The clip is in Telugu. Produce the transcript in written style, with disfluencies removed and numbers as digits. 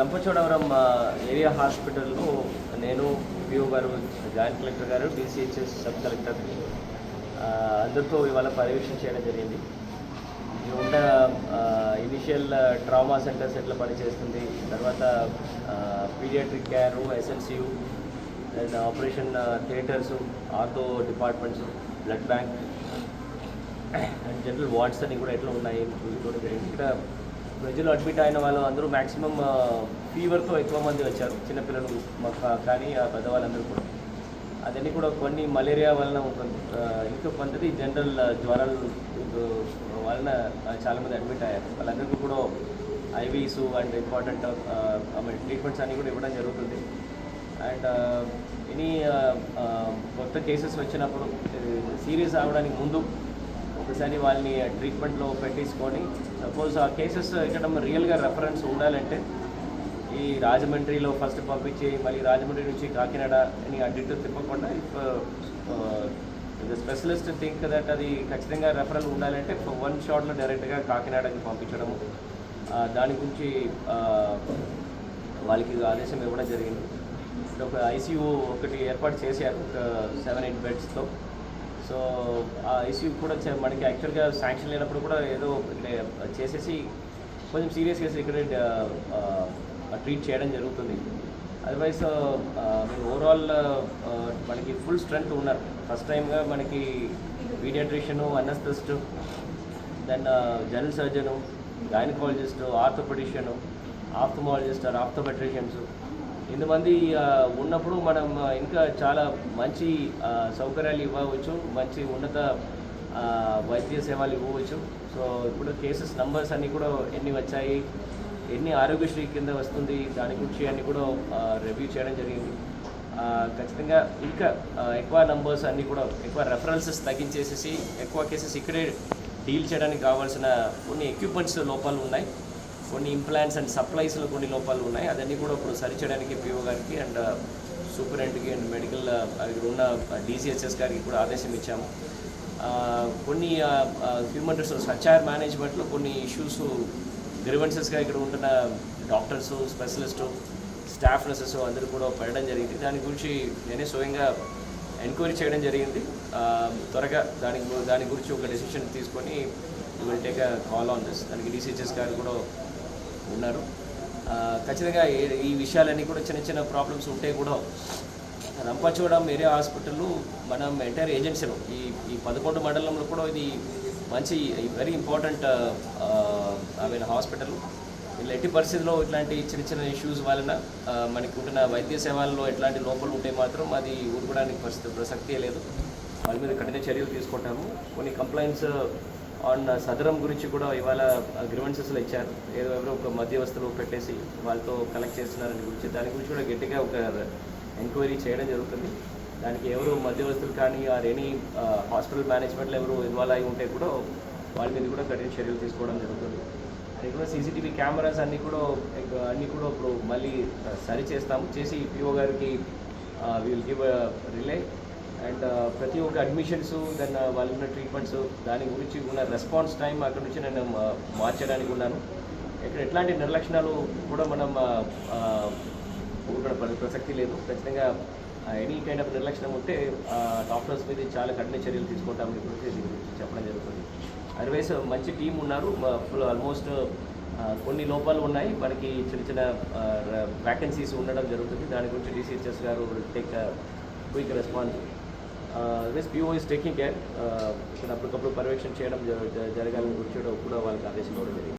రంపచోడవరం ఏరియా హాస్పిటల్లో నేను పిఓ గారు, జాయింట్ కలెక్టర్ గారు, డిసిహెచ్ఎస్ సబ్ కలెక్టర్ అందరితో ఇవాళ పర్యవేక్షణ చేయడం జరిగింది. ఉన్న ఇనిషియల్ ట్రామా సెంటర్స్ ఎట్లా పనిచేస్తుంది, తర్వాత paediatric care, SNCU, and operation theatres, ortho departments, blood bank and general wards అన్ని కూడా ఎట్లా ఉన్నాయి చూసుకోవడం జరిగింది. ఇక్కడ ప్రజలు అడ్మిట్ అయిన వాళ్ళు అందరూ మ్యాక్సిమం ఫీవర్తో ఎక్కువ మంది వచ్చారు, చిన్నపిల్లలు కానీ పెద్దవాళ్ళందరూ కూడా. అదన్నీ కూడా కొన్ని మలేరియా వలన ఇంకా కొంతది జనరల్ జ్వరాలు వలన చాలామంది అడ్మిట్ అయ్యారు. వాళ్ళందరికీ కూడా ఐవీస్ అండ్ ఇంపార్టెంట్ ట్రీట్మెంట్స్ అన్నీ కూడా ఇవ్వడం జరుగుతుంది. అండ్ ఎనీ కొత్త కేసెస్ వచ్చినప్పుడు సీరియస్ అవ్వడానికి ముందు ఒకసారి వాళ్ళని ట్రీట్మెంట్లో పెట్టించుకొని, సపోజ్ ఆ కేసెస్ ఇక్కడ రియల్గా రెఫరెన్స్ ఉండాలంటే ఈ రాజమండ్రిలో ఫస్ట్ పంపించి మళ్ళీ రాజమండ్రి నుంచి కాకినాడ అని అడ్డిట్ తిప్పకుండా, ద స్పెషలిస్ట్ థింక్ దట్ అది ఖచ్చితంగా రెఫరల్ ఉండాలంటే వన్ షాట్లో డైరెక్ట్గా కాకినాడకి పంపించడము, దాని గురించి వాళ్ళకి ఆదేశం ఇవ్వడం జరిగింది. ఒక ఐసీయూ ఒకటి ఏర్పాటు చేశారు, ఒక 7-8 బెడ్స్తో. సో ఆ ఐసీయూ కూడా మనకి యాక్చువల్గా శాంక్షన్ లేనప్పుడు కూడా ఏదో చేసేసి కొంచెం సీరియస్ కేసు ఇక్కడ ట్రీట్ చేయడం జరుగుతుంది. అదర్వైజ్ మీరు ఓవరాల్ మనకి ఫుల్ స్ట్రెంగ్త్ ఉన్నారు. ఫస్ట్ టైంగా మనకి paediatrician, anaesthetist, then general surgeon, gynaecologist, orthopaedician, ophthalmologist or optometricians ఇంతమంది ఉన్నప్పుడు మనం ఇంకా చాలా మంచి సౌకర్యాలు ఇవ్వవచ్చు, మంచి ఉన్నత వైద్య సేవలు ఇవ్వవచ్చు. సో ఇప్పుడు కేసెస్ నంబర్స్ అన్నీ కూడా ఎన్ని వచ్చాయి, ఎన్ని ఆరోగ్యశ్రీ కింద వస్తుంది, దాని గురించి అన్నీ కూడా రివ్యూ చేయడం జరిగింది. ఖచ్చితంగా ఇంకా ఎక్కువ నంబర్స్ అన్నీ కూడా ఎక్కువ రెఫరెన్సెస్ తగ్గించేసేసి ఎక్కువ కేసెస్ ఇక్కడే డీల్ చేయడానికి కావాల్సిన కొన్ని ఎక్విప్మెంట్స్ లోపాలు ఉన్నాయి, కొన్ని ఇంప్లాంట్స్ అండ్ సప్లైస్లో కొన్ని లోపాలు ఉన్నాయి. అదన్నీ కూడా ఇప్పుడు సరిచేయడానికి పిఓ గారికి అండ్ సూపరింటెండెంట్కి అండ్ మెడికల్ ఉన్న డిసిహెచ్ఎస్ గారికి కూడా ఆదేశం ఇచ్చాము. కొన్ని హ్యూమన్ రిసోర్స్ హెచ్ఆర్ మేనేజ్మెంట్లో కొన్ని ఇష్యూస్ గ్రీవెన్సెస్గా ఇక్కడ ఉంటున్న డాక్టర్స్, స్పెషలిస్టు, స్టాఫ్ నర్సెస్ అందరూ కూడా పడడం జరిగింది. దాని గురించి నేనే స్వయంగా ఎంక్వైరీ చేయడం జరిగింది. త్వరగా దాని గురించి ఒక డెసిషన్ తీసుకొని will take a call on this. దానికి డిసిహెచ్ఎస్ గారు కూడా ఉన్నారు. ఖచ్చితంగా ఈ విషయాలన్నీ కూడా చిన్న చిన్న ప్రాబ్లమ్స్ ఉంటే కూడా రంపచోడవరం ఏరియా హాస్పిటల్ మనం ఎంటైర్ ఏజెన్సీలో ఈ 11 మండలంలో కూడా ఇది మంచి వెరీ ఇంపార్టెంట్ హాస్పిటల్. ఇలా ఎట్టి పరిస్థితుల్లో ఇట్లాంటి చిన్న చిన్న ఇష్యూస్ వలన మనకి ఉంటున్న వైద్య సేవల్లో ఎట్లాంటి లోపాలు ఉంటే మాత్రం అది ఊరుకోవడానికి ప్రసక్తే లేదు. వాళ్ళ మీద కఠిన చర్యలు తీసుకుంటాము. కొన్ని కంప్లైంట్స్ ఆన్ సదరం గురించి కూడా ఇవాళ గ్రీవెన్సెస్లో ఇచ్చారు. ఎవరో ఒక మధ్యవస్థలు పెట్టేసి వాళ్ళతో కలెక్ట్ చేస్తున్నారని గురించి, దాని గురించి కూడా గట్టిగా ఒక ఎంక్వైరీ చేయడం జరుగుతుంది. దానికి ఎవరు మధ్యవస్థులు కానీ ఆర్ ఎనీ హాస్పిటల్ మేనేజ్మెంట్లో ఎవరు ఇన్వాల్వ్ అయి ఉంటే కూడా వాళ్ళ మీద కూడా కఠిన చర్యలు తీసుకోవడం జరుగుతుంది. అది కూడా సీసీటీవీ కెమెరాస్ అన్నీ కూడా ఇప్పుడు మళ్ళీ సరి చేసి పిఓ గారికి విల్ గివ్ రిలే అండ్ ప్రతి ఒక్క అడ్మిషన్స్, దెన్ వాళ్ళ ఉన్న ట్రీట్మెంట్స్, దాని గురించి ఉన్న రెస్పాన్స్ టైం అక్కడ నుంచి నేను మార్చడానికి ఉన్నాను. ఇక్కడ ఎట్లాంటి నిర్లక్షణాలు కూడా మనం ప్రసక్తి లేదు. ఖచ్చితంగా ఎనీ కైండ్ ఆఫ్ నిర్లక్షణం ఉంటే డాక్టర్స్ మీద చాలా కఠిన చర్యలు తీసుకుంటామని గురించి చెప్పడం జరుగుతుంది. అదర్వైజ్ మంచి టీం ఉన్నారు. ఆల్మోస్ట్ కొన్ని లోపాలు ఉన్నాయి, మనకి చిన్న చిన్న వ్యాకెన్సీస్ ఉండడం జరుగుతుంది. దాని గురించి డిసిహెచ్ఎస్ గారు take quick response. This PO is taking care. ఇక్కడ అప్పటికప్పుడు పర్యవేక్షణ చేయడం జరగాలని గురించి కూడా వాళ్ళకి ఆదేశం ఇవ్వడం జరిగింది.